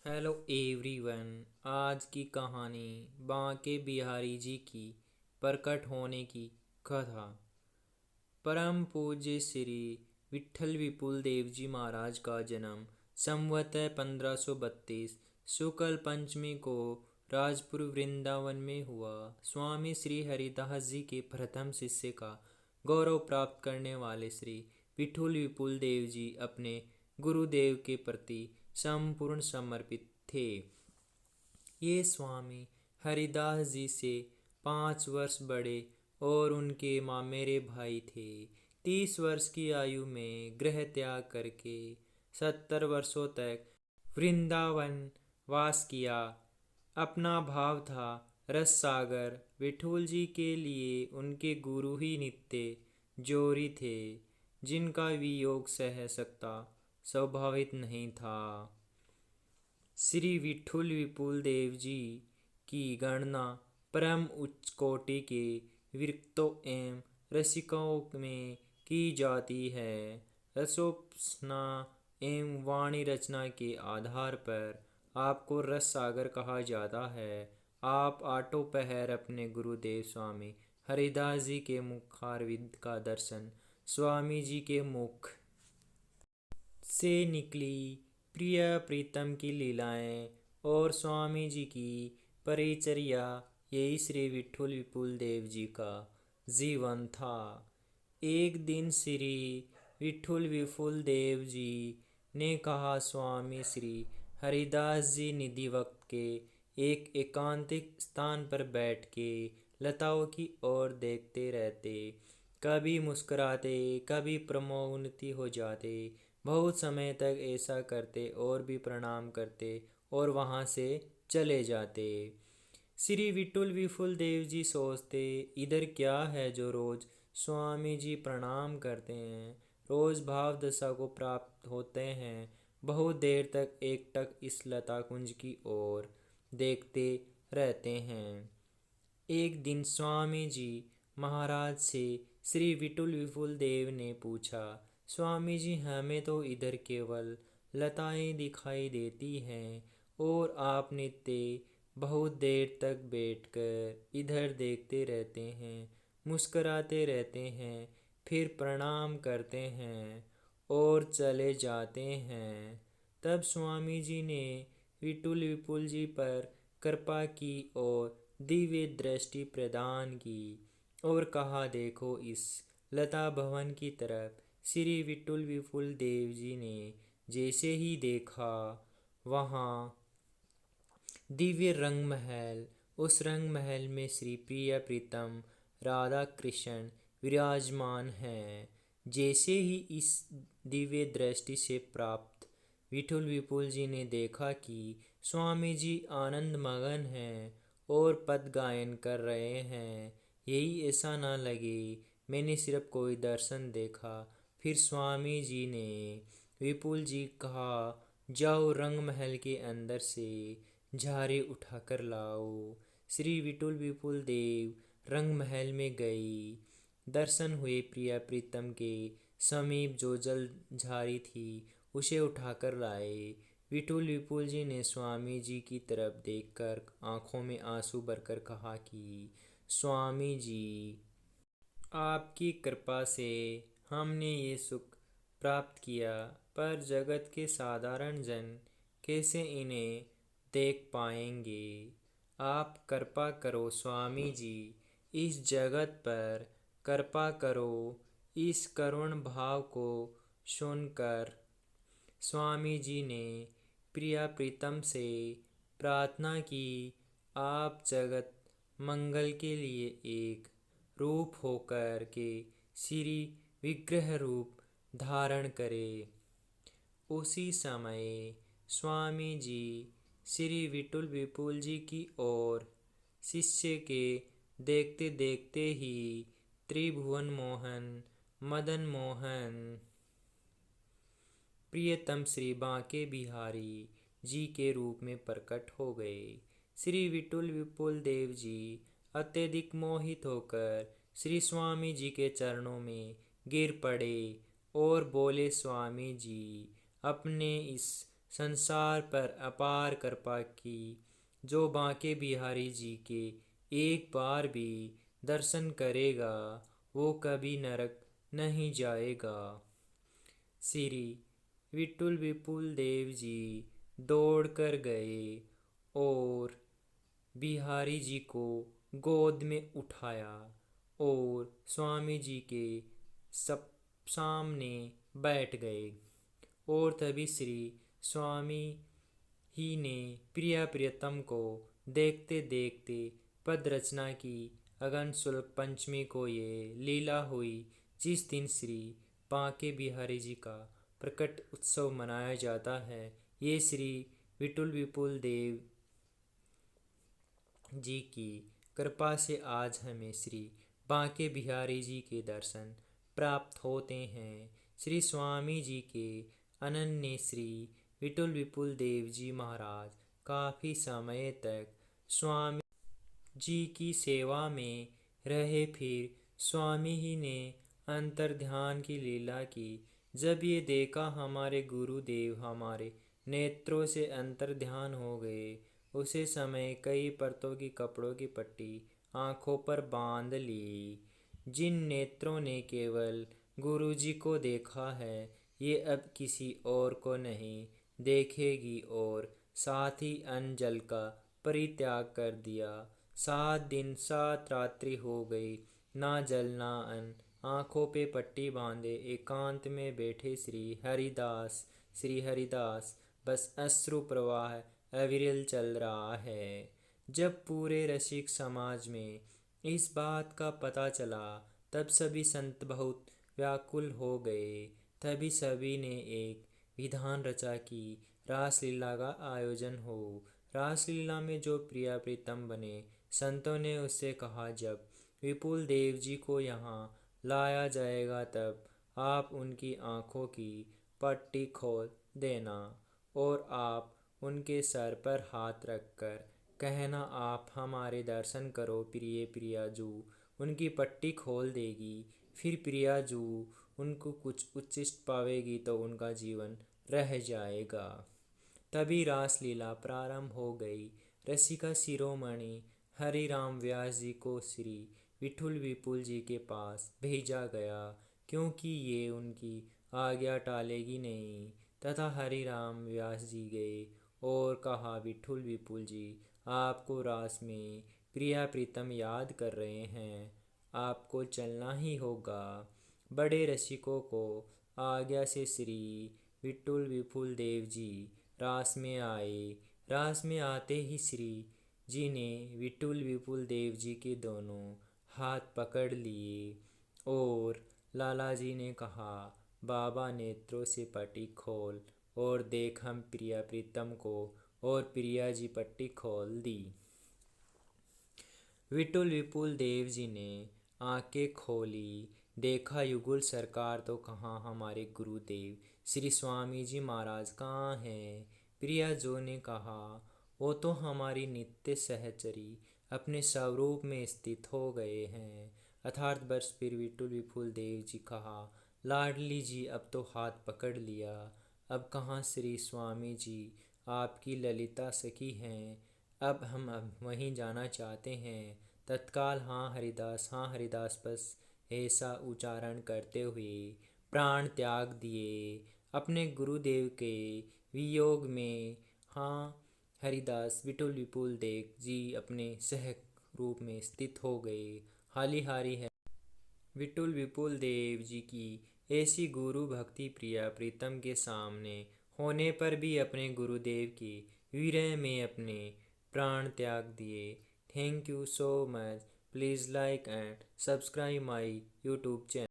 Hello everyone. आज की कहानी बांके बिहारी जी की प्रकट होने की कथा। परम पूज्य श्री विट्ठल विपुल देव जी महाराज का जन्म संवत 1532 शुक्ल पंचमी को राजपुर वृंदावन में हुआ। स्वामी श्री हरिदास जी के प्रथम शिष्य का गौरव प्राप्त करने वाले श्री विठुल विपुल देव जी अपने गुरुदेव के प्रति संपूर्ण समर्पित थे। ये स्वामी हरिदास जी से 5 वर्ष बड़े और उनके मामेरे भाई थे। 30 वर्ष की आयु में गृह त्याग करके 70 वर्षों तक वृंदावन वास किया। अपना भाव था रस सागर। विठुल जी के लिए उनके गुरु ही नित्य जोरी थे, जिनका वियोग सह सकता स्वाभाविक नहीं था। श्री विठुल विपुल देव जी की गणना परम उच्च कोटि के विरक्तों एवं रसिकों में की जाती है। रसोपासना एवं वाणी रचना के आधार पर आपको रस सागर कहा जाता है। आप आठों पहर अपने गुरुदेव स्वामी हरिदास जी के मुखारविंद का दर्शन, स्वामी जी के मुख से निकली प्रिय प्रीतम की लीलाएं और स्वामी जी की परिचर्या, यही श्री विठुल विपुल देव जी का जीवन था। एक दिन श्री विठुल विपुल देव जी ने कहा, स्वामी श्री हरिदास जी निधि वक्त के एक एकांतिक स्थान पर बैठ के लताओं की ओर देखते रहते। कभी मुस्कुराते, कभी प्रमोदित हो जाते। बहुत समय तक ऐसा करते और भी प्रणाम करते और वहाँ से चले जाते। श्री विठुल विपुल देव जी सोचते, इधर क्या है जो रोज स्वामी जी प्रणाम करते हैं, रोज भाव दशा को प्राप्त होते हैं। बहुत देर तक एकटक इस लता कुंज की ओर देखते रहते हैं। एक दिन स्वामी जी महाराज से श्री विठुल विपुल देव ने पूछा, स्वामी जी हमें तो इधर केवल लताएं दिखाई देती हैं और आप नित्य बहुत देर तक बैठकर इधर देखते रहते हैं, मुस्कराते रहते हैं, फिर प्रणाम करते हैं और चले जाते हैं। तब स्वामी जी ने विठुल विपुल जी पर कृपा की और दिव्य दृष्टि प्रदान की और कहा, देखो इस लता भवन की तरफ। श्री विठुल विपुल देव जी ने जैसे ही देखा, वहाँ दिव्य रंग महल, उस रंग महल में श्री प्रिय प्रीतम राधा कृष्ण विराजमान हैं। जैसे ही इस दिव्य दृष्टि से प्राप्त विठुल विपुल जी ने देखा कि स्वामी जी आनंद मगन हैं और पद गायन कर रहे हैं, यही ऐसा ना लगे मैंने सिर्फ कोई दर्शन देखा। फिर स्वामी जी ने विपुल जी कहा, जाओ रंग महल के अंदर से झारे उठाकर लाओ। श्री विठुल विपुल देव रंग महल में गई। दर्शन हुए। प्रिया प्रीतम के समीप जो जल झारी थी उसे उठाकर लाए। विठुल विपुल जी ने स्वामी जी की तरफ देखकर आंखों में आंसू भरकर कहा कि स्वामी जी, आपकी कृपा से हमने ये सुख प्राप्त किया, पर जगत के साधारण जन कैसे इन्हें देख पाएंगे। आप कृपा करो स्वामी जी, इस जगत पर कृपा करो। इस करुण भाव को सुनकर स्वामी जी ने प्रिया प्रीतम से प्रार्थना की, आप जगत मंगल के लिए एक रूप होकर के श्री विग्रह रूप धारण करें। उसी समय स्वामी जी श्री विठुल विपुल जी की ओर शिष्य के देखते देखते ही त्रिभुवन मोहन, मदन मोहन, प्रियतम श्री बांके बिहारी जी के रूप में प्रकट हो गए। श्री विठुल विपुल देव जी अत्यधिक मोहित होकर श्री स्वामी जी के चरणों में गिर पड़े और बोले, स्वामी जी, अपने इस संसार पर अपार कृपा की। जो बांके बिहारी जी के एक बार भी दर्शन करेगा वो कभी नरक नहीं जाएगा। श्री विठुल विपुल देव जी दौड़ कर गए और बिहारी जी को गोद में उठाया और स्वामी जी के सब सामने बैठ गए। और तभी श्री स्वामी ही ने प्रिया प्रियतम को देखते देखते पद रचना की। अगन शुल्क पंचमी को ये लीला हुई जिस दिन श्री बांके बिहारी जी का प्रकट उत्सव मनाया जाता है। ये श्री विठुल विपुल देव जी की कृपा से आज हमें श्री बांके बिहारी जी के दर्शन प्राप्त होते हैं। श्री स्वामी जी के अनन्य श्री विठुल विपुल देव जी महाराज काफ़ी समय तक स्वामी जी की सेवा में रहे। फिर स्वामी ही ने अंतर्ध्यान की लीला की। जब ये देखा हमारे गुरुदेव हमारे नेत्रों से अंतर्ध्यान हो गए, उसे समय कई परतों की कपड़ों की पट्टी आँखों पर बांध ली। जिन नेत्रों ने केवल गुरुजी को देखा है ये अब किसी और को नहीं देखेगी और साथ ही अन्न जल का परित्याग कर दिया। 7 दिन 7 रात्रि हो गई, ना जल ना अन्न, आँखों पे पट्टी बांधे एकांत में बैठे श्री हरिदास बस अश्रु प्रवाह अविरल चल रहा है। जब पूरे रसिक समाज में इस बात का पता चला तब सभी संत बहुत व्याकुल हो गए। तभी सभी ने एक विधान रचा कि रासलीला का आयोजन हो। रासलीला में जो प्रिया प्रीतम बने, संतों ने उससे कहा जब विपुल देव जी को यहाँ लाया जाएगा तब आप उनकी आँखों की पट्टी खोल देना और आप उनके सर पर हाथ रखकर कहना आप हमारे दर्शन करो प्रिय प्रियाजू। उनकी पट्टी खोल देगी। फिर प्रियाजू उनको कुछ उच्छिष्ट पावेगी तो उनका जीवन रह जाएगा। तभी रासलीला प्रारंभ हो गई। रसिका शिरोमणि हरिराम व्यास जी को श्री विठुल विपुल जी के पास भेजा गया क्योंकि ये उनकी आज्ञा टालेगी नहीं। तथा हरिराम व्यास जी गए और कहा विठुल विपुल जी आपको रास में प्रिया प्रीतम याद कर रहे हैं, आपको चलना ही होगा। बड़े रसिकों को आज्ञा से श्री विठुल विपुल देव जी रास में आए। रास में आते ही श्री जी ने विठुल विपुल देव जी के दोनों हाथ पकड़ लिए और लाला जी ने कहा बाबा नेत्रों से पट्टी खोल और देख हम प्रिया प्रीतम को। और प्रिया जी पट्टी खोल दी। विठुल विपुल देव जी ने आंखें खोली, देखा युगुल सरकार तो कहाँ, हमारे गुरुदेव श्री स्वामी जी महाराज कहाँ हैं। प्रिया जो ने कहा वो तो हमारी नित्य सहचरी अपने स्वरूप में स्थित हो गए हैं। अर्थात वर्ष फिर विठुल विपुल देव जी कहा लाडली जी अब तो हाथ पकड़ लिया, अब कहाँ श्री स्वामी जी आपकी ललिता सखी हैं, अब हम वहीं जाना चाहते हैं। तत्काल हाँ हरिदास बस ऐसा उच्चारण करते हुए प्राण त्याग दिए। अपने गुरुदेव के वियोग में हाँ हरिदास विठुल विपुल देव जी अपने सह रूप में स्थित हो गए। हाली है विठुल विपुल देव जी की ऐसी गुरु भक्ति प्रिया प्रीतम के सामने होने पर भी अपने गुरुदेव के विरह में अपने प्राण त्याग दिए। Thank you so much. Please like and subscribe my YouTube channel.